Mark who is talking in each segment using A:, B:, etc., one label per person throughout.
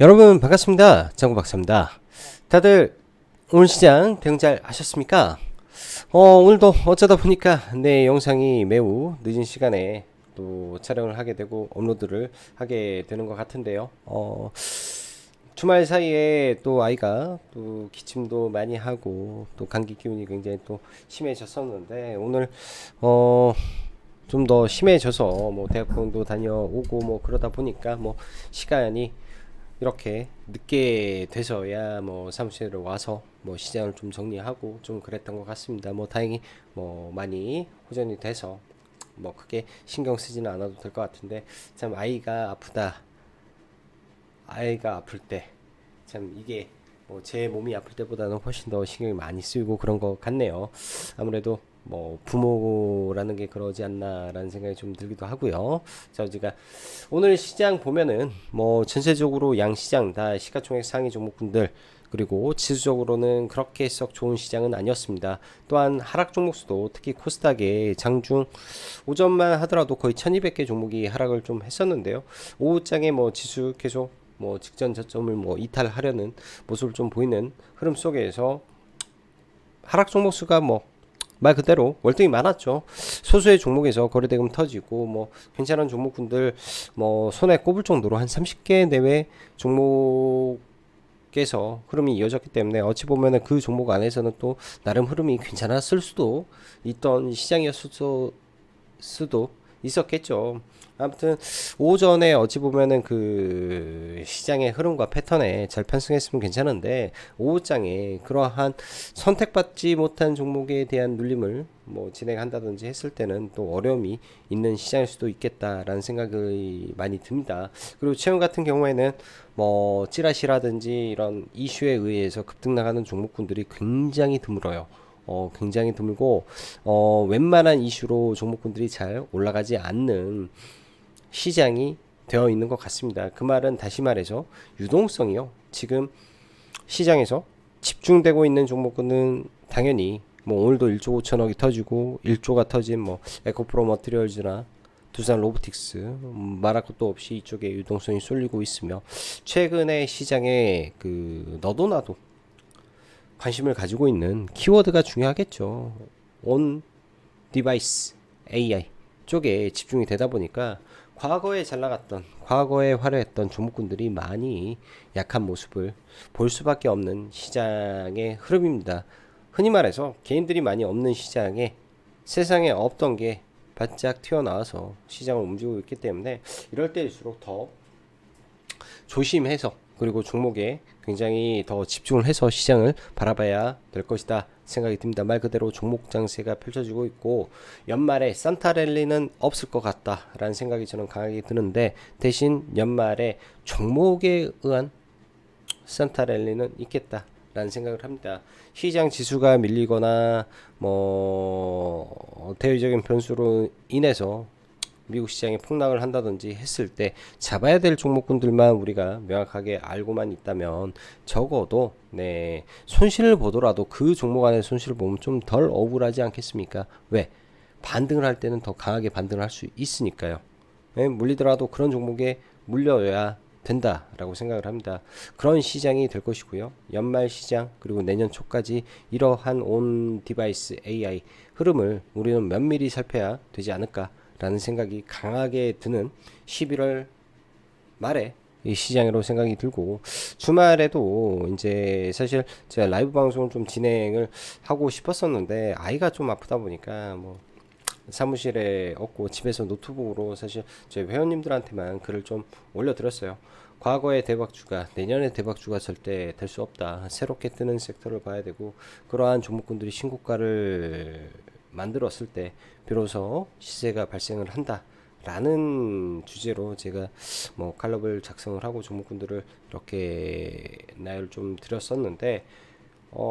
A: 여러분 반갑습니다. 장구박사입니다. 다들 오늘 시장 대응 잘 하셨습니까? 오늘도 어쩌다 보니까 내 영상이 매우 늦은 시간에 또 촬영을 하게 되고 업로드를 하게 되는 것 같은데요. 주말 사이에 또 아이가 또 기침도 많이 하고 또 감기 기운이 굉장히 또 심해졌었는데 오늘 좀 더 심해져서 뭐 대학병도 다녀오고 뭐 그러다 보니까 뭐 시간이 이렇게 늦게 돼서야 뭐 사무실에 와서 뭐 시장을 좀 정리하고 좀 그랬던 것 같습니다. 뭐 다행히 뭐 많이 호전이 돼서 뭐 크게 신경 쓰지는 않아도 될 것 같은데 참 아이가 아프다, 아이가 아플 때 참 이게 뭐 제 몸이 아플 때보다는 훨씬 더 신경이 많이 쓰이고 그런 것 같네요. 아무래도 뭐 부모라는 게 그러지 않나라는 생각이 좀 들기도 하고요. 자, 우리가 오늘 시장 보면은 뭐 전체적으로 양 시장 다 시가총액 상위 종목군들 그리고 지수적으로는 그렇게 썩 좋은 시장은 아니었습니다. 또한 하락 종목 수도 특히 코스닥의 장중 오전만 하더라도 거의 1200개 종목이 하락을 좀 했었는데요. 오후장에 뭐 지수 계속 뭐 직전 저점을 뭐 이탈하려는 모습을 좀 보이는 흐름 속에서 하락 종목 수가 뭐 말 그대로 월등히 많았죠. 소수의 종목에서 거래대금 터지고 뭐 괜찮은 종목군들 뭐 손에 꼽을 정도로 한 30개 내외 종목에서 흐름이 이어졌기 때문에 어찌 보면은 그 종목 안에서는 또 나름 흐름이 괜찮았을 수도 있던 시장이었을 수도 있었겠죠. 아무튼 오전에 어찌 보면은 그 시장의 흐름과 패턴에 잘 편승했으면 괜찮은데 오후장에 그러한 선택받지 못한 종목에 대한 눌림을 뭐 진행한다든지 했을 때는 또 어려움이 있는 시장일 수도 있겠다라는 생각이 많이 듭니다. 그리고 최근 같은 경우에는 뭐 찌라시라든지 이런 이슈에 의해서 급등 나가는 종목군들이 굉장히 드물어요. 굉장히 드물고 웬만한 이슈로 종목군들이 잘 올라가지 않는 시장이 되어 있는 것 같습니다. 그 말은 다시 말해서 유동성이요. 지금 시장에서 집중되고 있는 종목군은 당연히 뭐 오늘도 1조 5천억이 터지고 1조가 터진 뭐 에코프로 머티리얼즈나 두산 로보틱스 말할 것도 없이 이쪽에 유동성이 쏠리고 있으며 최근에 시장에 그 너도 나도 관심을 가지고 있는 키워드가 중요하겠죠. 온 디바이스 AI 쪽에 집중이 되다 보니까 과거에 잘 나갔던 과거에 화려했던 종목군들이 많이 약한 모습을 볼 수밖에 없는 시장의 흐름입니다. 흔히 말해서 개인들이 많이 없는 시장에 세상에 없던 게 바짝 튀어나와서 시장을 움직이고 있기 때문에 이럴 때일수록 더 조심해서 그리고 종목에 굉장히 더 집중을 해서 시장을 바라봐야 될 것이다 생각이 듭니다. 말 그대로 종목 장세가 펼쳐지고 있고 연말에 산타랠리는 없을 것 같다라는 생각이 저는 강하게 드는데 대신 연말에 종목에 의한 산타랠리는 있겠다라는 생각을 합니다. 시장 지수가 밀리거나 뭐 대외적인 변수로 인해서 미국 시장이 폭락을 한다든지 했을 때 잡아야 될 종목군들만 우리가 명확하게 알고만 있다면 적어도 네 손실을 보더라도 그 종목 안에 손실을 보면 좀 덜 억울하지 않겠습니까? 왜? 반등을 할 때는 더 강하게 반등을 할 수 있으니까요. 네, 물리더라도 그런 종목에 물려야 된다라고 생각을 합니다. 그런 시장이 될 것이고요. 연말 시장 그리고 내년 초까지 이러한 온 디바이스 AI 흐름을 우리는 면밀히 살펴야 되지 않을까 라는 생각이 강하게 드는 11월 말에 이 시장으로 생각이 들고 주말에도 이제 사실 제가 라이브 방송을 좀 진행을 하고 싶었었는데 아이가 좀 아프다 보니까 뭐 사무실에 없고 집에서 노트북으로 사실 저희 회원님들한테만 글을 좀 올려드렸어요. 과거의 대박주가 내년의 대박주가 절대 될 수 없다. 새롭게 뜨는 섹터를 봐야 되고 그러한 종목군들이 신고가를 만들었을 때 비로소 시세가 발생을 한다. 라는 주제로 제가 뭐 칼럼을 작성을 하고 종목군들을 이렇게 나열을 좀 드렸었는데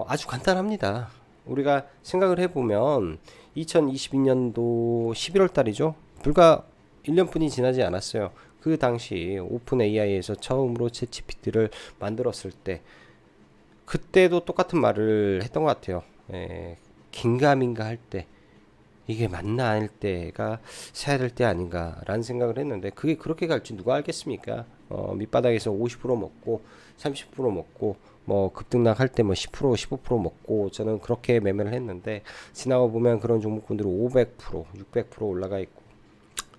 A: 아주 간단합니다. 우리가 생각을 해보면 2022년도 11월 달이죠. 불과 1년뿐이 지나지 않았어요. 그 당시 오픈 AI에서 처음으로 챗GPT를 만들었을 때 그때도 똑같은 말을 했던 것 같아요. 긴가민가 할 때 이게 맞나 아닐 때가 사야 될 때 아닌가라는 생각을 했는데 그게 그렇게 갈지 누가 알겠습니까? 밑바닥에서 50% 먹고 30% 먹고 뭐 급등락할 때 뭐 10% 15% 먹고 저는 그렇게 매매를 했는데, 지나가 보면 그런 종목군들은 500% 600% 올라가 있고,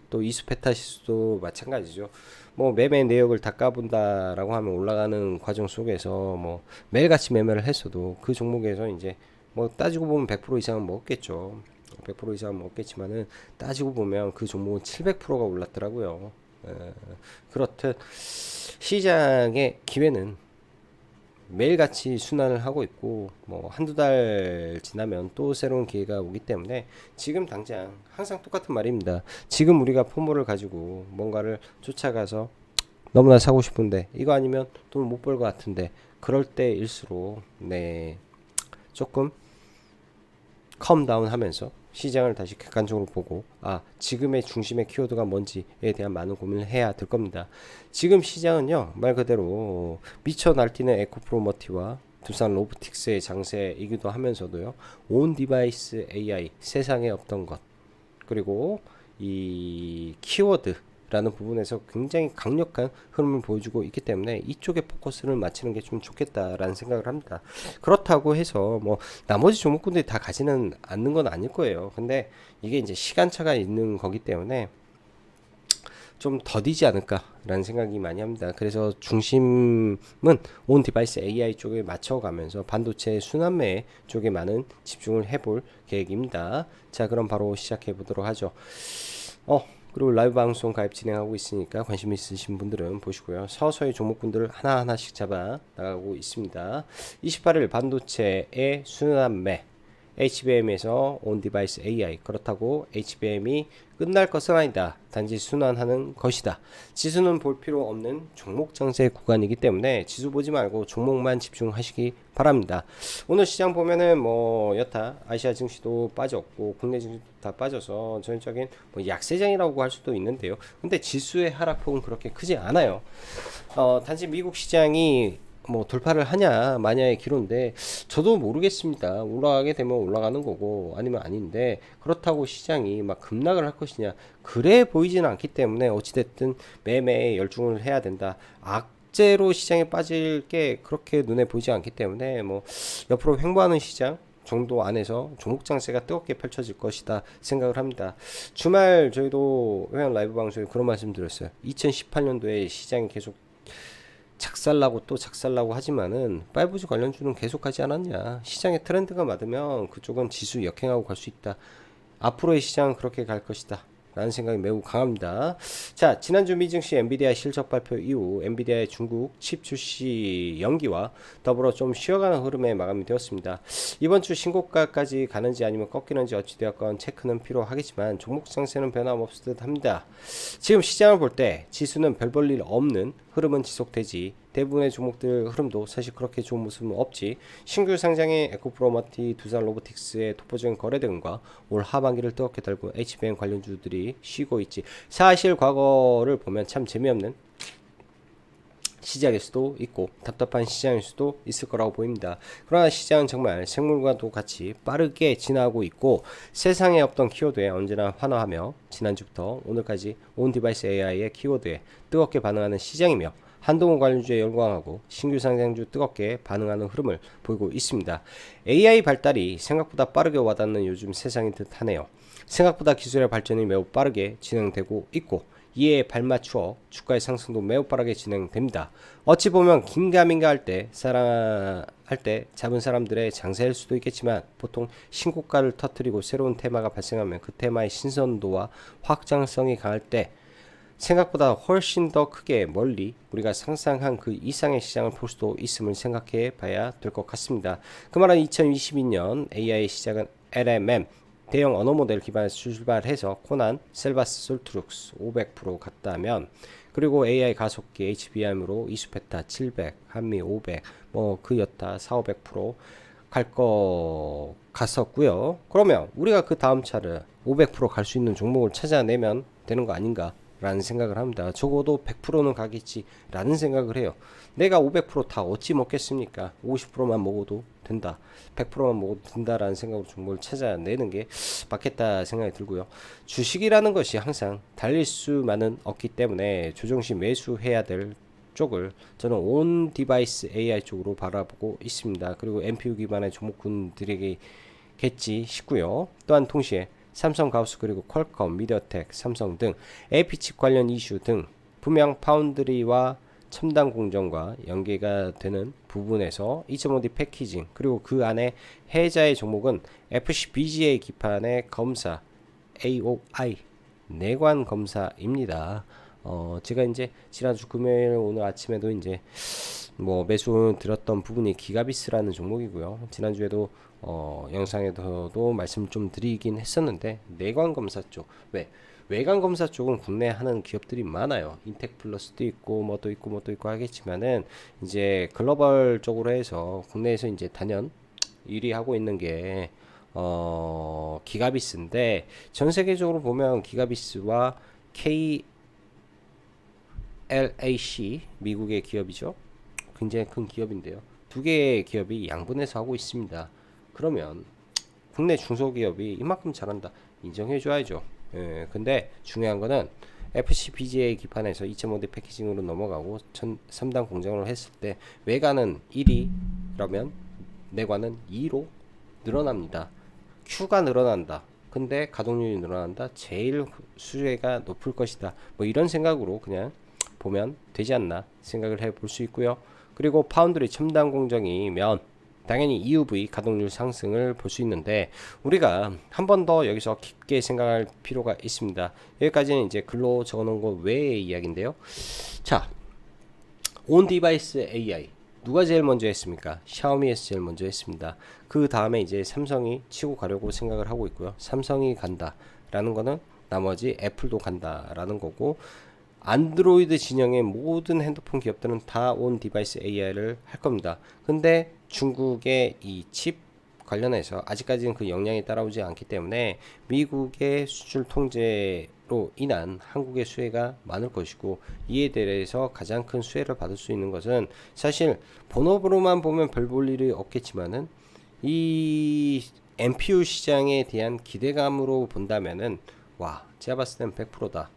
A: 또 이수페타시스도 마찬가지죠. 뭐 매매 내역을 다 까본다라고 하면 올라가는 과정 속에서 뭐 매일같이 매매를 했어도 그 종목에서 이제 뭐 따지고 보면 100% 이상은 먹었겠죠. 100% 이상은 먹었겠지만은 따지고 보면 그 종목은 700%가 올랐더라고요. 그렇듯 시장의 기회는 매일같이 순환을 하고 있고, 뭐 한두 달 지나면 또 새로운 기회가 오기 때문에 지금 당장 항상 똑같은 말입니다. 지금 우리가 포모를 가지고 뭔가를 쫓아가서 너무나 사고 싶은데 이거 아니면 돈을 못 벌 것 같은데, 그럴 때일수록 조금 컴다운 하면서 시장을 다시 객관적으로 보고, 지금의 중심의 키워드가 뭔지에 대한 많은 고민을 해야 될 겁니다. 지금 시장은요, 말 그대로 미쳐 날뛰는 에코프로머티와 두산 로보틱스의 장세이기도 하면서도요, 온 디바이스 AI, 세상에 없던 것, 그리고 이 키워드 라는 부분에서 굉장히 강력한 흐름을 보여주고 있기 때문에 이쪽에 포커스를 맞추는 게 좀 좋겠다라는 생각을 합니다. 그렇다고 해서 뭐 나머지 종목군들이 다 가지는 않는 건 아닐 거예요. 근데 이게 이제 시간차가 있는 거기 때문에 좀 더디지 않을까라는 생각이 많이 합니다. 그래서 중심은 온 디바이스 AI 쪽에 맞춰가면서 반도체 순환매 쪽에 많은 집중을 해볼 계획입니다. 자, 그럼 바로 시작해 보도록 하죠. 그리고 라이브 방송 가입 진행하고 있으니까 관심 있으신 분들은 보시고요. 서서히 종목군들을 하나하나씩 잡아 나가고 있습니다. 28일 반도체의 순환매, HBM에서 온 디바이스 AI, 그렇다고 HBM이 끝날 것은 아니다. 단지 순환하는 것이다. 지수는 볼 필요 없는 종목 장세 구간이기 때문에 지수 보지 말고 종목만 집중하시기 바랍니다. 오늘 시장 보면은 뭐 여타 아시아 증시도 빠졌고 국내 증시도 다 빠져서 전형적인 뭐 약세장이라고 할 수도 있는데요. 근데 지수의 하락폭은 그렇게 크지 않아요. 단지 미국 시장이 뭐 돌파를 하냐 마냐의 기로인데, 저도 모르겠습니다. 올라가게 되면 올라가는 거고 아니면 아닌데, 그렇다고 시장이 막 급락을 할 것이냐, 그래 보이지는 않기 때문에 어찌됐든 매매에 열중을 해야 된다. 악재로 시장에 빠질 게 그렇게 눈에 보이지 않기 때문에 뭐 옆으로 횡보하는 시장 정도 안에서 종목 장세가 뜨겁게 펼쳐질 것이다 생각을 합니다. 주말 저희도 회원 라이브 방송에 그런 말씀 드렸어요. 2018년도에 시장이 계속 작살나고 또 작살나고 하지만은 5G 관련주는 계속 가지 않았냐. 시장의 트렌드가 맞으면 그쪽은 지수 역행하고 갈 수 있다. 앞으로의 시장은 그렇게 갈 것이다 라는 생각이 매우 강합니다. 자, 지난주 미증시 엔비디아 실적 발표 이후 엔비디아의 중국 칩 출시 연기와 더불어 좀 쉬어가는 흐름에 마감이 되었습니다. 이번 주 신고가까지 가는지 아니면 꺾이는지 어찌되었건 체크는 필요하겠지만 종목 장세는 변함없을 듯 합니다. 지금 시장을 볼 때 지수는 별 볼 일 없는 흐름은 지속되지, 대부분의 종목들 흐름도 사실 그렇게 좋은 모습은 없지. 신규 상장의 에코프로머티, 두산 로보틱스의 독보적인 거래 등과 올 하반기를 뜨겁게 달고 HBM 관련주들이 쉬고 있지. 사실 과거를 보면 참 재미없는 시장일 수도 있고 답답한 시장일 수도 있을 거라고 보입니다. 그러나 시장은 정말 생물과도 같이 빠르게 지나가고 있고, 세상에 없던 키워드에 언제나 환호하며 지난주부터 오늘까지 온 디바이스 AI의 키워드에 뜨겁게 반응하는 시장이며, 한동훈 관련주에 열광하고 신규 상장주 뜨겁게 반응하는 흐름을 보이고 있습니다. AI 발달이 생각보다 빠르게 와닿는 요즘 세상인 듯 하네요. 생각보다 기술의 발전이 매우 빠르게 진행되고 있고, 이에 발맞추어 주가의 상승도 매우 빠르게 진행됩니다. 어찌 보면 긴가민가 할 때 잡은 사람들의 장세일 수도 있겠지만, 보통 신고가를 터뜨리고 새로운 테마가 발생하면 그 테마의 신선도와 확장성이 강할 때 생각보다 훨씬 더 크게 멀리 우리가 상상한 그 이상의 시장을 볼 수도 있음을 생각해 봐야 될 것 같습니다. 그 말은 2022년 AI 시작은 LMM 대형 언어 모델 기반에서 출발해서 코난, 셀바스, 솔트룩스 500% 갔다면, 그리고 AI 가속기 HBM으로 이수페타 700, 한미 500, 뭐 그 여타 4,500%갈 거 갔었고요. 그러면 우리가 그 다음 차를 500% 갈 수 있는 종목을 찾아내면 되는 거 아닌가 라는 생각을 합니다. 적어도 100%는 가겠지 라는 생각을 해요. 내가 500%다 어찌 먹겠습니까? 50%만 먹어도 된다, 100%만 먹어도 된다라는 생각으로 종목을 찾아내는 게 맞겠다 생각이 들고요. 주식이라는 것이 항상 달릴 수만은 없기 때문에 조정시 매수해야 될 쪽을 저는 온 디바이스 AI 쪽으로 바라보고 있습니다. 그리고 NPU 기반의 종목군들에게 겠지 싶고요. 또한 동시에 삼성, 가우스, 그리고 퀄컴, 미디어텍, 삼성 등 AP칩 관련 이슈 등 분명 파운드리와 첨단 공정과 연계가 되는 부분에서 2.5D 패키징, 그리고 그 안에 해자의 종목은 FCBGA 기판의 검사 AOI 내관 검사입니다. 제가 이제 지난주 금요일 오늘 아침에도 이제 뭐 매수 들었던 부분이 기가비스라는 종목이고요. 지난주에도 영상에서도 말씀 좀 드리긴 했었는데, 내관 검사 쪽, 외관 검사 쪽은 국내 하는 기업들이 많아요. 인텍플러스도 있고 뭐도 있고 뭐도 있고 하겠지만은, 이제 글로벌 쪽으로 해서 국내에서 이제 단연 1위 하고 있는 게 기가비스인데, 전 세계적으로 보면 기가비스와 KLAC, 미국의 기업이죠. 굉장히 큰 기업인데요. 두 개의 기업이 양분해서 하고 있습니다. 그러면 국내 중소기업이 이만큼 잘한다, 인정해줘야죠. 예, 근데 중요한 거는 FCBGA 기판에서 2.5D 패키징으로 넘어가고 3단 공정을 했을 때 외관은 1위라면 내관은 2로 늘어납니다. Q가 늘어난다, 근데 가동률이 늘어난다, 제일 수혜가 높을 것이다, 뭐 이런 생각으로 그냥 보면 되지 않나 생각을 해볼 수 있고요. 그리고 파운드리 첨단 공정이면 당연히 EUV 가동률 상승을 볼 수 있는데, 우리가 한 번 더 여기서 깊게 생각할 필요가 있습니다. 여기까지는 이제 글로 적어놓은 거 외의 이야기인데요. 자, 온 디바이스 AI 누가 제일 먼저 했습니까? 샤오미에서 제일 먼저 했습니다. 그 다음에 이제 삼성이 치고 가려고 생각을 하고 있고요. 삼성이 간다 라는 거는 나머지 애플도 간다 라는 거고, 안드로이드 진영의 모든 핸드폰 기업들은 다 온 디바이스 AI를 할 겁니다. 근데 중국의 이 칩 관련해서 아직까지는 그 역량이 따라오지 않기 때문에 미국의 수출 통제로 인한 한국의 수혜가 많을 것이고, 이에 대해서 가장 큰 수혜를 받을 수 있는 것은 사실 본업으로만 보면 별 볼 일이 없겠지만은 이 NPU 시장에 대한 기대감으로 본다면은, 와, 제가 봤을 땐 100%다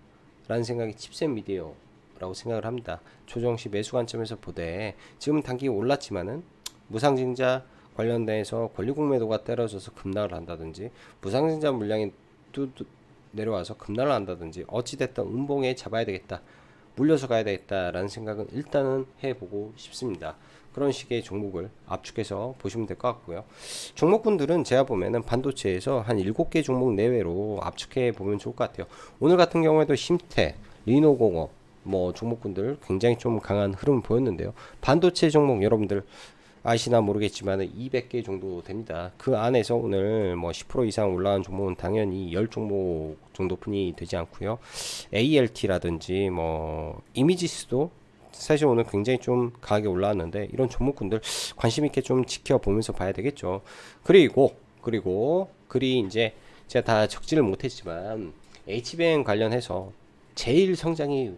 A: 라는 생각이 칩셋 미디어라고 생각을 합니다. 조정시 매수 관점에서 보되 지금은 단기 올랐지만은 무상증자 관련돼서 권리국 매도가 떨어져서 급락을 한다든지, 무상증자 물량이 뚜 내려와서 급락을 한다든지, 어찌됐든 음봉에 잡아야 되겠다, 물려서 가야 되겠다라는 생각은 일단은 해보고 싶습니다. 그런 식의 종목을 압축해서 보시면 될 것 같고요. 종목군들은 제가 보면은 반도체에서 한 7개 종목 내외로 압축해 보면 좋을 것 같아요. 오늘 같은 경우에도 힘태, 리노공업 뭐 종목군들 굉장히 좀 강한 흐름을 보였는데요. 반도체 종목 여러분들 아시나 모르겠지만 200개 정도 됩니다. 그 안에서 오늘 뭐 10% 이상 올라간 종목은 당연히 10종목 정도뿐이 되지 않고요. ALT라든지 뭐 이미지스도 사실 오늘 굉장히 좀 강하게 올라왔는데, 이런 종목군들 관심 있게 좀 지켜보면서 봐야 되겠죠. 그리고 그리 이제 제가 다 적지를 못했지만 HBM 관련해서 제일 성장이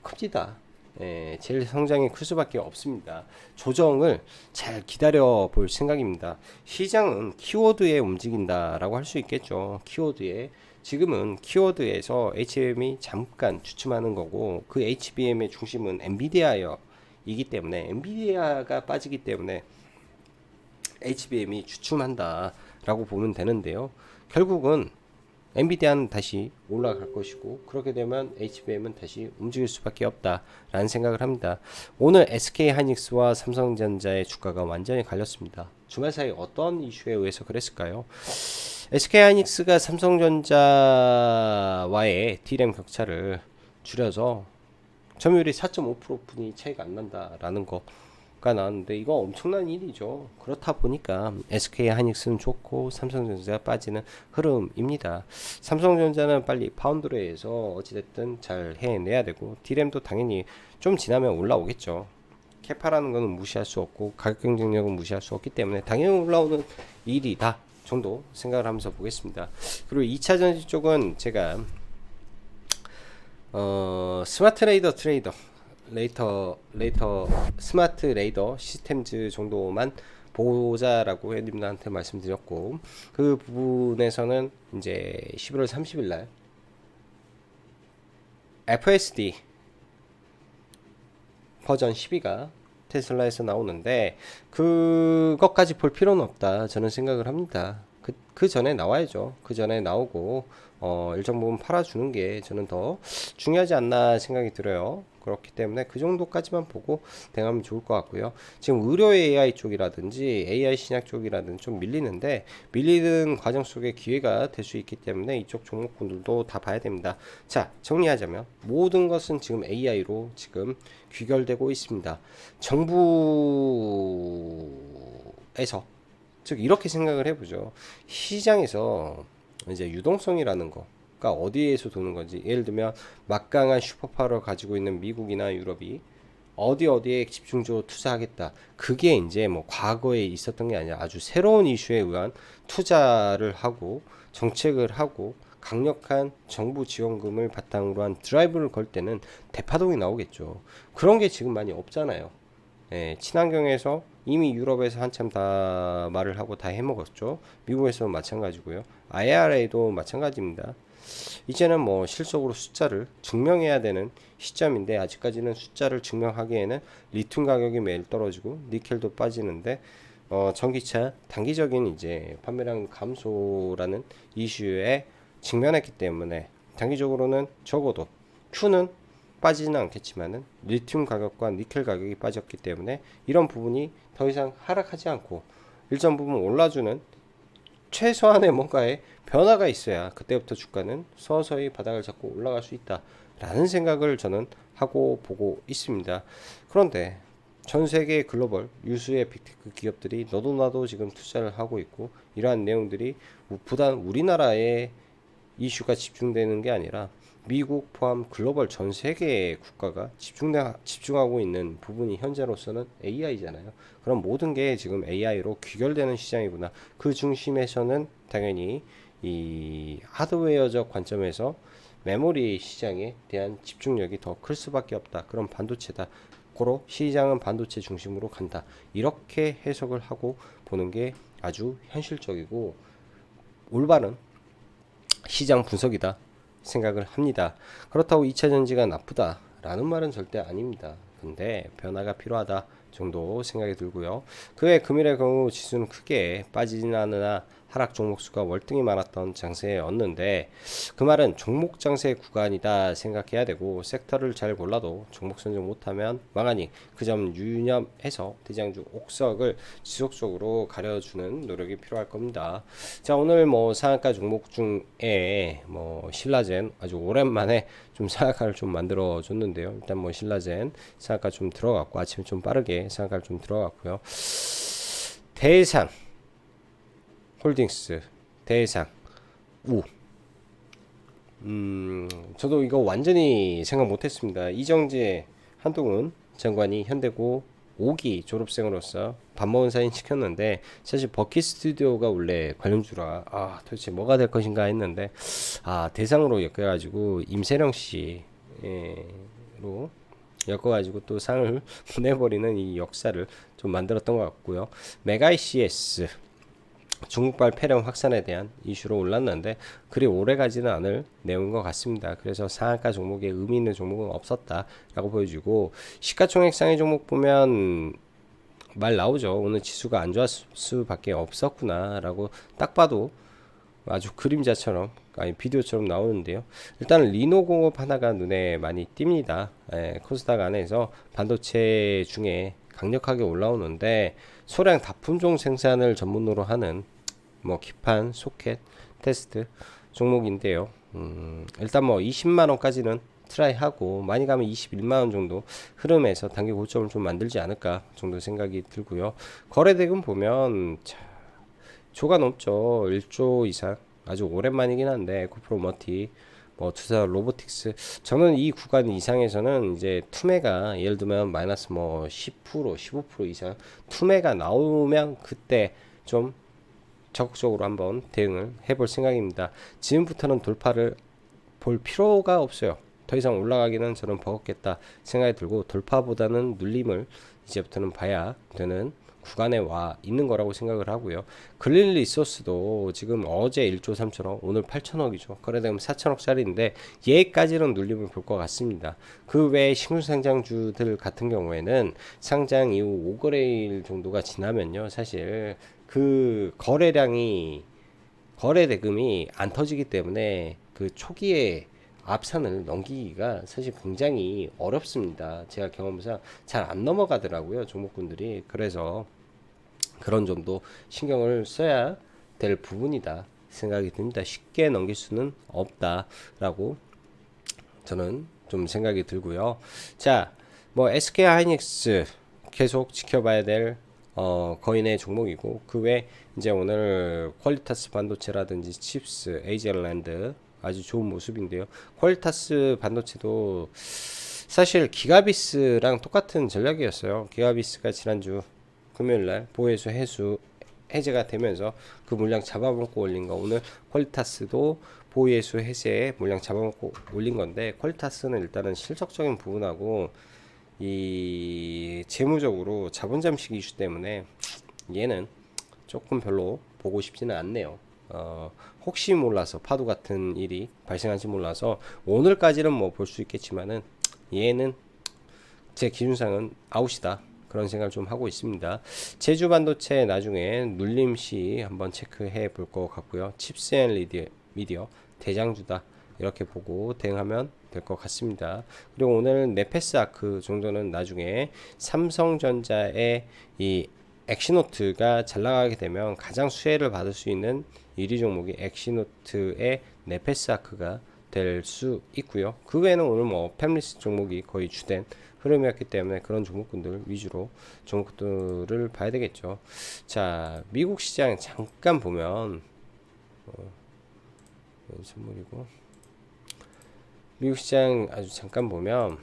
A: 큽니다. 예, 제일 성장이 클 수밖에 없습니다. 조정을 잘 기다려 볼 생각입니다. 시장은 키워드에 움직인다라고 할 수 있겠죠. 키워드에, 지금은 키워드에서 HBM이 잠깐 주춤하는 거고, 그 HBM의 중심은 엔비디아이기 때문에, 엔비디아가 빠지기 때문에 HBM이 주춤한다 라고 보면 되는데요. 결국은 엔비디아는 다시 올라갈 것이고, 그렇게 되면 HBM은 다시 움직일 수밖에 없다 라는 생각을 합니다. 오늘 SK하이닉스와 삼성전자의 주가가 완전히 갈렸습니다. 주말 사이 어떤 이슈에 의해서 그랬을까요? SK하이닉스가 삼성전자와의 D램 격차를 줄여서 점유율이 4.5%뿐이 차이가 안 난다라는 거가 나왔는데, 이거 엄청난 일이죠. 그렇다 보니까 SK하이닉스는 좋고 삼성전자가 빠지는 흐름입니다. 삼성전자는 빨리 파운드레에서 어찌됐든 잘 해내야 되고, D램도 당연히 좀 지나면 올라오겠죠. 캐파라는 거는 무시할 수 없고 가격 경쟁력은 무시할 수 없기 때문에 당연히 올라오는 일이다 정도 생각을 하면서 보겠습니다. 그리고 2차 전지 쪽은 제가 스마트 레이더 스마트 레이더 시스템즈 정도만 보자라고 회원님들한테 말씀드렸고, 그 부분에서는 이제 11월 30일 날 FSD 버전 12가 테슬라에서 나오는데 그것까지 볼 필요는 없다 저는 생각을 합니다. 그 전에 나와야죠. 그 전에 나오고 일정 부분 팔아주는 게 저는 더 중요하지 않나 생각이 들어요. 그렇기 때문에 그 정도까지만 보고 대응하면 좋을 것 같고요. 지금 의료 AI 쪽이라든지 AI 신약 쪽이라든지 좀 밀리는 과정 속에 기회가 될 수 있기 때문에 이쪽 종목군들도 다 봐야 됩니다. 자, 정리하자면 모든 것은 지금 AI로 지금 귀결되고 있습니다. 정부에서 즉 이렇게 생각을 해보죠. 시장에서 이제 유동성이라는 거가 어디에서 도는 건지, 예를 들면 막강한 슈퍼파워를 가지고 있는 미국이나 유럽이 어디에 집중적으로 투자하겠다. 그게 이제 뭐 과거에 있었던 게 아니라 아주 새로운 이슈에 의한 투자를 하고 정책을 하고 강력한 정부 지원금을 바탕으로 한 드라이브를 걸 때는 대파동이 나오겠죠. 그런 게 지금 많이 없잖아요. 예, 친환경에서 이미 유럽에서 한참 다 말을 하고 다 해먹었죠. 미국에서도 마찬가지고요. IRA도 마찬가지입니다. 이제는 뭐 실적으로 숫자를 증명해야 되는 시점인데 아직까지는 숫자를 증명하기에는 리튬 가격이 매일 떨어지고 니켈도 빠지는데 전기차 단기적인 이제 판매량 감소라는 이슈에 직면했기 때문에 단기적으로는 적어도 Q는 빠지지는 않겠지만은 리튬 가격과 니켈 가격이 빠졌기 때문에 이런 부분이 더 이상 하락하지 않고 일정 부분 올라주는 최소한의 뭔가의 변화가 있어야 그때부터 주가는 서서히 바닥을 잡고 올라갈 수 있다라는 생각을 저는 하고 보고 있습니다. 그런데 전 세계 글로벌 유수의 빅테크 기업들이 너도 나도 지금 투자를 하고 있고 이러한 내용들이 부단 우리나라에 이슈가 집중되는 게 아니라 미국 포함 글로벌 전 세계의 국가가 집중하고 있는 부분이 현재로서는 AI잖아요. 그럼 모든 게 지금 AI로 귀결되는 시장이구나. 그 중심에서는 당연히 이 하드웨어적 관점에서 메모리 시장에 대한 집중력이 더 클 수밖에 없다. 그럼 반도체다. 고로 시장은 반도체 중심으로 간다. 이렇게 해석을 하고 보는 게 아주 현실적이고 올바른 시장 분석이다 생각을 합니다. 그렇다고 2차 전지가 나쁘다라는 말은 절대 아닙니다. 근데 변화가 필요하다 정도 생각이 들고요. 그외 금일의 경우 지수는 크게 빠지진 않으나 하락 종목 수가 월등히 많았던 장세였는데 그 말은 종목 장세 구간이다 생각해야 되고 섹터를 잘 몰라도 종목 선정 못하면 망하니 그 점 유념해서 대장주 옥석을 지속적으로 가려주는 노력이 필요할 겁니다. 자, 오늘 뭐 상한가 종목 중에 뭐 신라젠 아주 오랜만에 좀 상한가를 좀 만들어 줬는데요. 일단 뭐 신라젠 상한가 좀 들어갔고 아침에 좀 빠르게 상한가를 좀 들어갔고요. 대상 홀딩스, 대상, 우. 저도 이거 완전히 생각 못했습니다. 이정재, 한동훈 장관이 현대고 5기 졸업생으로서 밥 먹은 사진 시켰는데 사실 버킷 스튜디오가 원래 관련주라 도대체 뭐가 될 것인가 했는데 대상으로 엮여가지고 임세령 씨로 엮어가지고 또 상을 보내버리는 이 역사를 좀 만들었던 것 같고요. 메가 ICS 중국발 폐렴 확산에 대한 이슈로 올랐는데 그리 오래 가지는 않을 내용인 것 같습니다. 그래서 상한가 종목에 의미 있는 종목은 없었다라고 보여지고 시가총액 상위 종목 보면 말 나오죠. 오늘 지수가 안 좋았을 수밖에 없었구나라고 딱 봐도 아주 그림자처럼 아니 비디오처럼 나오는데요. 일단 리노공업 하나가 눈에 많이 띕니다. 코스닥 안에서 반도체 중에 강력하게 올라오는데 소량 다품종 생산을 전문으로 하는 뭐 기판, 소켓, 테스트 종목인데요. 일단 뭐 20만원까지는 트라이 하고 많이 가면 21만원 정도 흐름에서 단기 고점을 좀 만들지 않을까 정도 생각이 들고요. 거래대금 보면 조가 넘죠. 1조 이상 아주 오랜만이긴 한데 에코프로머티 뭐 투자 로보틱스 저는 이 구간 이상에서는 이제 투매가 예를 들면 마이너스 뭐 10% 15% 이상 투매가 나오면 그때 좀 적극적으로 한번 대응을 해볼 생각입니다. 지금부터는 돌파를 볼 필요가 없어요. 더 이상 올라가기는 저는 버겁겠다 생각이 들고 돌파보다는 눌림을 이제부터는 봐야 되는 구간에 와 있는 거라고 생각을 하고요. 글린 리소스도 지금 어제 1조 3천억, 오늘 8천억이죠. 거래되면 4천억짜리인데 얘까지는 눌림을 볼 것 같습니다. 그 외에 신규상장주들 같은 경우에는 상장 이후 5거래일 정도가 지나면요, 사실 그 거래 대금이 안 터지기 때문에 그 초기에 앞산을 넘기기가 사실 굉장히 어렵습니다. 제가 경험상 잘 안 넘어가더라고요, 종목군들이. 그래서 그런 점도 신경을 써야 될 부분이다 생각이 듭니다. 쉽게 넘길 수는 없다라고 저는 좀 생각이 들고요. 자, 뭐 SK 하이닉스 계속 지켜봐야 될 거인의 종목이고, 그 외 이제 오늘 퀄리타스 반도체라든지 칩스, 에이젤랜드 아주 좋은 모습인데요. 퀄리타스 반도체도 사실 기가비스랑 똑같은 전략이었어요. 기가비스가 지난주 금요일날 보혜수 해제가 되면서 그 물량 잡아먹고 올린 거, 오늘 퀄리타스도 보혜수 해제에 물량 잡아먹고 올린 건데, 퀄리타스는 일단은 실적적인 부분하고 이 재무적으로 자본 잠식 이슈 때문에 얘는 조금 별로 보고 싶지는 않네요. 혹시 몰라서 파도 같은 일이 발생할지 몰라서 오늘까지는 뭐 볼 수 있겠지만은 얘는 제 기준상은 아웃이다, 그런 생각을 좀 하고 있습니다. 제주 반도체 나중에 눌림시 한번 체크해 볼 것 같고요. 칩스앤 미디어 대장주다, 이렇게 보고 대응하면 될 것 같습니다. 그리고 오늘 네페스 아크 정도는 나중에 삼성전자의 이 엑시노트가 잘 나가게 되면 가장 수혜를 받을 수 있는 1위 종목이 엑시노트의 네페스 아크가 될 수 있고요. 그 외에는 오늘 뭐 팹리스 종목이 거의 주된 흐름이었기 때문에 그런 종목군들 위주로 종목들을 봐야 되겠죠. 자, 미국 시장 잠깐 보면 선물이고, 미국 시장 아주 잠깐 보면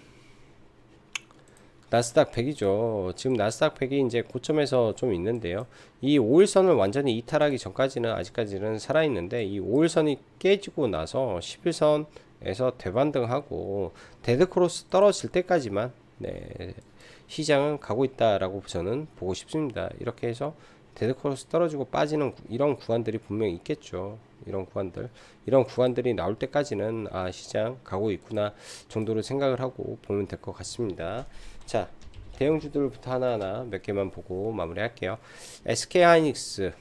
A: 나스닥 100이죠. 지금 나스닥 100이 이제 고점에서 좀 있는데요. 이 5일선을 완전히 이탈하기 전까지는 아직까지는 살아있는데, 이 5일선이 깨지고 나서 11선에서 대반등하고 데드크로스 떨어질 때까지만 시장은 가고 있다라고 저는 보고 싶습니다. 이렇게 해서 데드크로스 떨어지고 빠지는 이런 구간들이 분명히 있겠죠. 이런 구간들이 나올 때까지는 시장 가고 있구나 정도로 생각을 하고 보면 될 것 같습니다. 자, 대형주들부터 하나하나 몇 개만 보고 마무리할게요. SK 하이닉스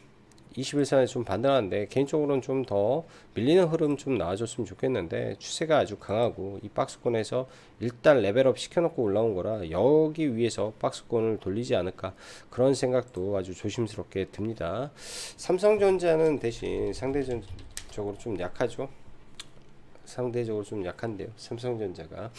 A: 21선에 좀 반등하는데, 개인적으로는 좀 더 밀리는 흐름 좀 나와줬으면 좋겠는데, 추세가 아주 강하고 이 박스권에서 일단 레벨업 시켜놓고 올라온 거라 여기 위에서 박스권을 돌리지 않을까, 그런 생각도 아주 조심스럽게 듭니다. 삼성전자는 대신 상대적으로 좀 약하죠. 상대적으로 좀 약한데요, 삼성전자가.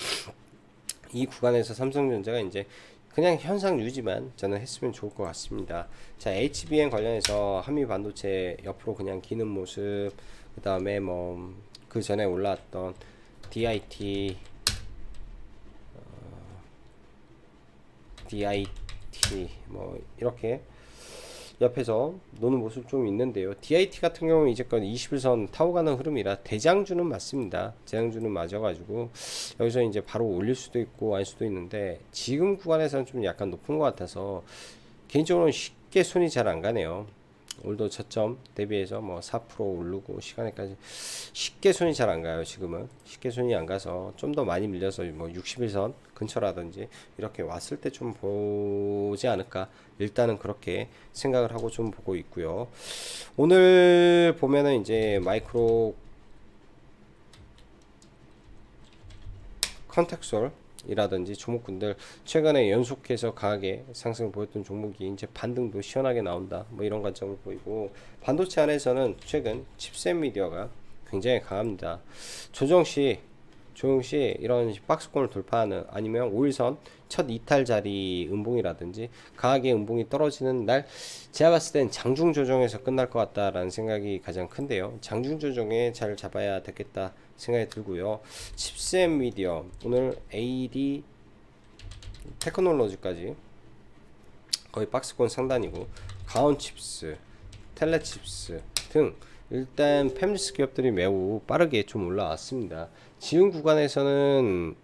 A: 이 구간에서 삼성전자가 이제 그냥 현상 유지만 저는 했으면 좋을 것 같습니다. 자, HBM 관련해서 한미 반도체 옆으로 그냥 기는 모습, 그 다음에 뭐 그 전에 올라왔던 DIT 뭐 이렇게 옆에서 노는 모습 좀 있는데요. DIT 같은 경우는 이제껏 21선 타고 가는 흐름이라 대장주는 맞습니다. 대장주는 맞아가지고 여기서 이제 바로 올릴 수도 있고 알 수도 있는데, 지금 구간에서는 좀 약간 높은 것 같아서 개인적으로는 쉽게 손이 잘 안 가네요. 오늘도 저점 대비해서 뭐 4% 오르고 시간에까지 쉽게 손이 잘 안 가요. 지금은 쉽게 손이 안 가서 좀 더 많이 밀려서 뭐 61선 근처라든지 이렇게 왔을 때 좀 보지 않을까, 일단은 그렇게 생각을 하고 좀 보고 있고요. 오늘 보면은 이제 마이크로 컨텍솔 이라든지 종목군들 최근에 연속해서 강하게 상승을 보였던 종목이 이제 반등도 시원하게 나온다, 뭐 이런 관점을 보이고, 반도체 안에서는 최근 칩셋 미디어가 굉장히 강합니다. 조정시 이런 박스권을 돌파하는, 아니면 5일선 첫 이탈 자리 음봉이라든지 강하게 음봉이 떨어지는 날, 제가 봤을 땐 장중 조정에서 끝날 것 같다라는 생각이 가장 큰데요. 장중 조정에 잘 잡아야 되겠다 생각이 들고요. 칩셋 미디어 오늘 AD 테크놀로지까지 거의 박스권 상단이고, 가온칩스, 텔레칩스 등 일단 팹리스 기업들이 매우 빠르게 좀 올라왔습니다. 지금 구간에서는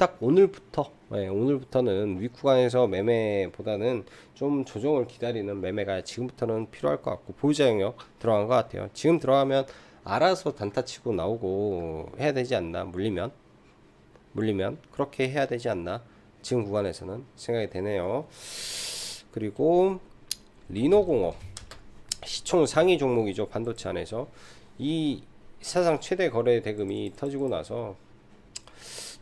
A: 딱 오늘부터, 오늘부터는 윗구간에서 매매보다는 좀 조정을 기다리는 매매가 지금부터는 필요할 것 같고, 보유자 영역 들어간 것 같아요. 지금 들어가면 알아서 단타 치고 나오고 해야 되지 않나. 물리면 그렇게 해야 되지 않나, 지금 구간에서는 생각이 되네요. 그리고 리노공업, 시총 상위 종목이죠, 반도체 안에서. 이 사상 최대 거래 대금이 터지고 나서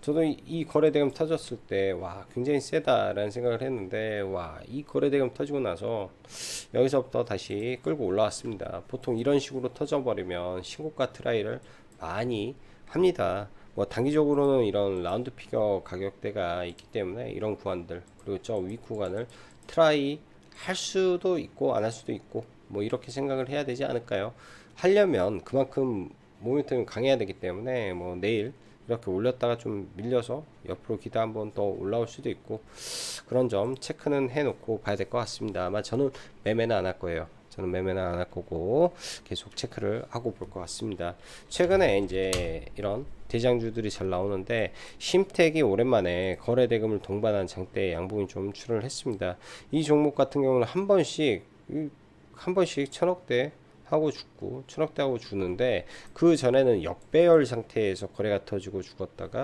A: 저도 이 거래 대금 터졌을 때 와, 굉장히 세다라는 생각을 했는데, 와, 이 거래 대금 터지고 나서 여기서부터 다시 끌고 올라왔습니다. 보통 이런 식으로 터져 버리면 신고가 트라이를 많이 합니다. 뭐 단기적으로는 이런 라운드 피겨 가격대가 있기 때문에 이런 구간들, 그리고 저 위 구간을 트라이 할 수도 있고 안 할 수도 있고, 뭐 이렇게 생각을 해야 되지 않을까요? 하려면 그만큼 모멘텀이 강해야 되기 때문에, 뭐 내일 이렇게 올렸다가 좀 밀려서 옆으로 기다 한번 더 올라올 수도 있고, 그런 점 체크는 해 놓고 봐야 될 것 같습니다. 아마 저는 매매는 안 할 거예요. 저는 매매는 안 할 거고 계속 체크를 하고 볼 것 같습니다. 최근에 이제 이런 대장주들이 잘 나오는데, 심택이 오랜만에 거래 대금을 동반한 장대 양봉이 좀 출현을 했습니다. 이 종목 같은 경우는 한 번씩 천억대 하고 죽고 천억대 하고 죽는데, 그 전에는 역배열 상태에서 거래가 터지고 죽었다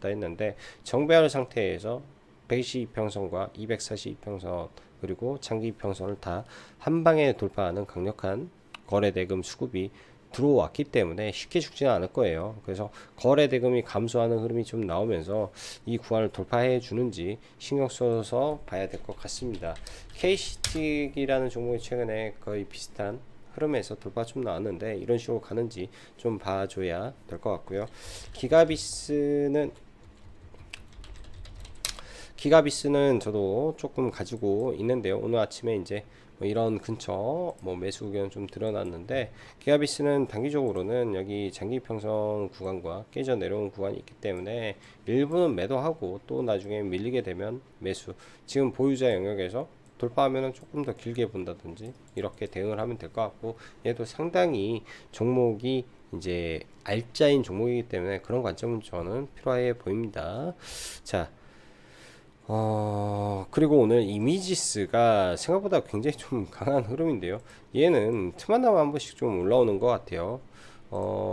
A: 했는데, 정배열 상태에서 122평선과 242평선 그리고 장기 이평선을 다 한 방에 돌파하는 강력한 거래 대금 수급이 들어왔기 때문에 쉽게 죽지는 않을 거예요. 그래서 거래 대금이 감소하는 흐름이 좀 나오면서 이 구간을 돌파해 주는지 신경 써서 봐야 될 것 같습니다. KCT이라는 종목이 최근에 거의 비슷한 흐름에서 돌파 좀 나왔는데, 이런 식으로 가는지 좀 봐줘야 될 것 같고요. 기가비스는 저도 조금 가지고 있는데요. 오늘 아침에 이제 뭐 이런 근처 뭐 매수 의견 좀 드러났는데, 기가비스는 단기적으로는 여기 장기평선 구간과 깨져 내려온 구간이 있기 때문에 일부는 매도하고 또 나중에 밀리게 되면 매수, 지금 보유자 영역에서 돌파하면 조금 더 길게 본다든지 이렇게 대응을 하면 될 것 같고, 얘도 상당히 종목이 이제 알짜인 종목이기 때문에 그런 관점은 저는 필요해 보입니다. 자, 그리고 오늘 이미지스가 생각보다 굉장히 좀 강한 흐름인데요. 얘는 틈만 나면 한 번씩 좀 올라오는 것 같아요.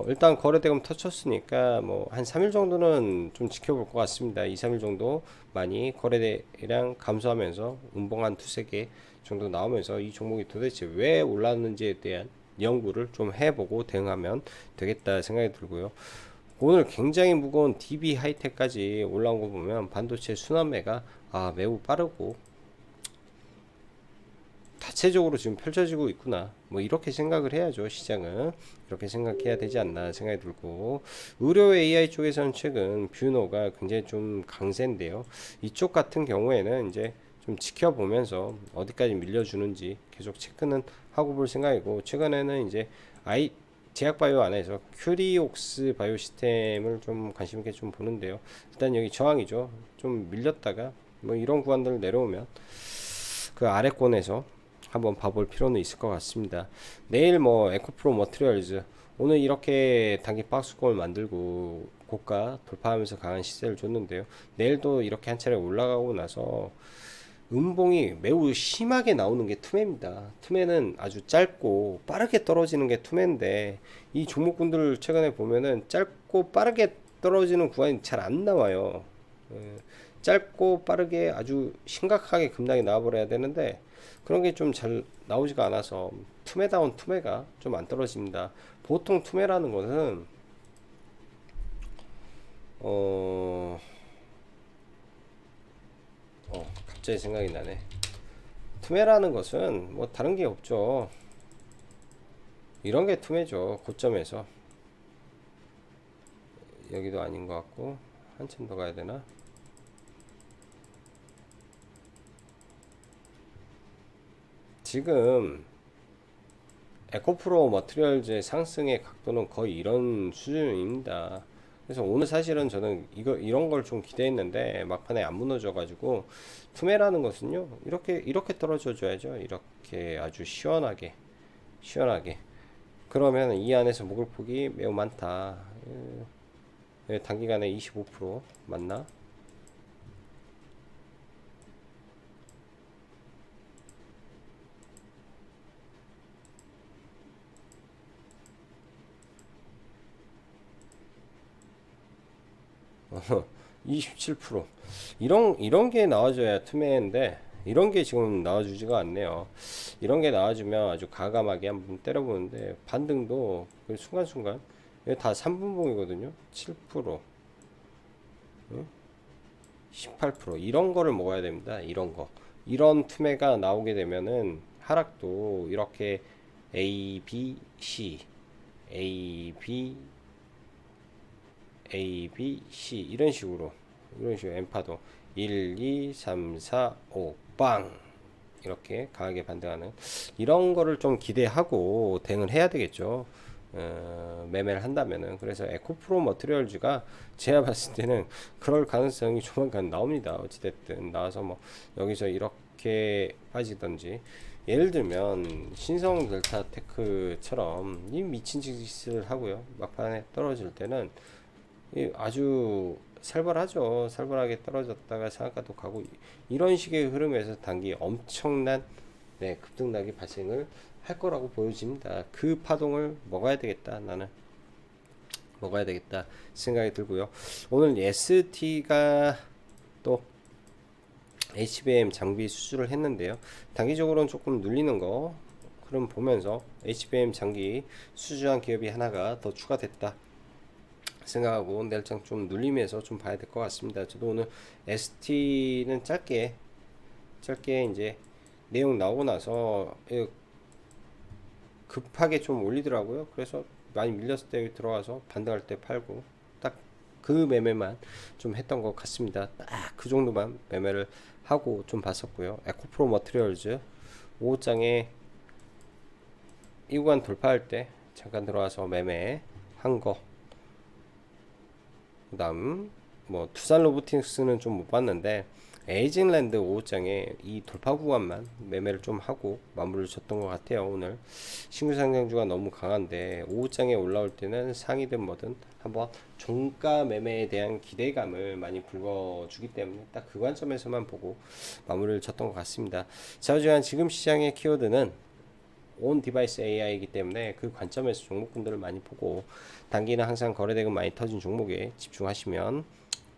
A: 일단 거래대금 터쳤으니까 뭐 한 3일 정도는 좀 지켜볼 것 같습니다. 2, 3일 정도 많이 거래대량 감소하면서 음봉 한 두세 개 정도 나오면서 이 종목이 도대체 왜 올랐는지에 대한 연구를 좀 해보고 대응하면 되겠다 생각이 들고요. 오늘 굉장히 무거운 DB 하이텍까지 올라온 거 보면 반도체 순환매가 매우 빠르고 자체적으로 지금 펼쳐지고 있구나, 뭐 이렇게 생각을 해야죠. 시장은 이렇게 생각해야 되지 않나 생각이 들고, 의료 AI 쪽에서는 최근 뷰노가 굉장히 좀 강세인데요. 이쪽 같은 경우에는 이제 좀 지켜보면서 어디까지 밀려주는지 계속 체크는 하고 볼 생각이고, 최근에는 이제 제약바이오 안에서 큐리옥스 바이오 시스템을 좀 관심 있게 좀 보는데요. 일단 여기 저항이죠. 좀 밀렸다가 뭐 이런 구간들 내려오면 그 아래권에서 한번 봐볼 필요는 있을 것 같습니다. 내일 뭐 에코프로 머티리얼즈 오늘 이렇게 단기 박스권을 만들고 고가 돌파하면서 강한 시세를 줬는데요. 내일도 이렇게 한 차례 올라가고 나서 음봉이 매우 심하게 나오는 게 투매입니다. 투매는 아주 짧고 빠르게 떨어지는 게 투매인데, 이 종목군들 최근에 보면은 짧고 빠르게 떨어지는 구간이 잘 안 나와요. 짧고 빠르게 아주 심각하게 급락이 나와버려야 되는데 그런 게 좀 잘 나오지가 않아서 투매다운 투매가 좀 안 떨어집니다. 보통 투매라는 것은 갑자기 생각이 나네. 투매라는 것은 뭐 다른 게 없죠. 이런 게 투매죠. 고점에서. 여기도 아닌 것 같고 한참 더 가야 되나? 지금 에코프로 머티리얼즈의 상승의 각도는 거의 이런 수준입니다. 그래서 오늘 사실은 저는 이런 걸 좀 기대했는데 막판에 안 무너져 가지고, 투매라는 것은요 이렇게 떨어져 줘야죠. 이렇게 아주 시원하게 그러면 이 안에서 먹을 폭이 매우 많다. 단기간에 25% 맞나? 어, 27% 이런 게 나와줘야 투매인데 이런 게 지금 나와주지가 않네요. 이런 게 나와주면 아주 과감하게 한번 때려보는데 반등도 그 순간순간 이거 다 3분봉이거든요. 7% 18% 이런 거를 먹어야 됩니다. 이런 거 이런 투매가 나오게 되면은 하락도 이렇게 A, B, C A, B, A, B, C 이런 식으로 엠파도 1, 2, 3, 4, 5, 빵 이렇게 강하게 반등하는 이런 거를 좀 기대하고 대응을 해야 되겠죠. 매매를 한다면은 그래서 에코프로 머티리얼즈가 제가 봤을 때는 그럴 가능성이 조만간 나옵니다. 어찌됐든 나와서 뭐 여기서 이렇게 빠지던지 예를 들면 신성 델타 테크처럼 이 미친 짓을 하고요 막판에 떨어질 때는 아주 살벌하죠. 살벌하게 떨어졌다가 상한가도 가고 이런 식의 흐름에서 단기 엄청난 급등락이 발생을 할 거라고 보여집니다. 그 파동을 먹어야 되겠다. 나는 먹어야 되겠다 생각이 들고요. 오늘 ST가 또 HBM 장비 수주를 했는데요. 단기적으로는 조금 눌리는 거 흐름 보면서 HBM 장기 수주한 기업이 하나가 더 추가됐다 생각하고 내일장 좀 눌리면서 좀 봐야 될 것 같습니다. 저도 오늘 ST는 짧게 이제 내용 나오고 나서 급하게 좀 올리더라고요. 그래서 많이 밀렸을 때 들어와서 반등할 때 팔고 딱 그 매매만 좀 했던 것 같습니다. 딱 그 정도만 매매를 하고 좀 봤었고요. 에코프로 머티리얼즈 5장에 이 구간 돌파할 때 잠깐 들어와서 매매한 거. 그 다음 뭐 투산 로보틱스는 좀 못 봤는데 에이징랜드 5호장에 이 돌파 구간만 매매를 좀 하고 마무리를 쳤던 것 같아요. 오늘 신규 상장주가 너무 강한데 5호장에 올라올 때는 상이든 뭐든 한번 종가 매매에 대한 기대감을 많이 불어주기 때문에 딱 그 관점에서만 보고 마무리를 쳤던 것 같습니다. 자우지간 지금 시장의 키워드는 온 디바이스 AI이기 때문에 그 관점에서 종목군들을 많이 보고 단기는 항상 거래대금 많이 터진 종목에 집중하시면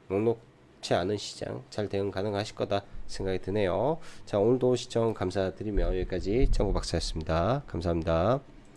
A: 녹록치 않은 시장 잘 대응 가능하실 거다 생각이 드네요. 자, 오늘도 시청 감사드리며 여기까지 정구박사였습니다. 감사합니다.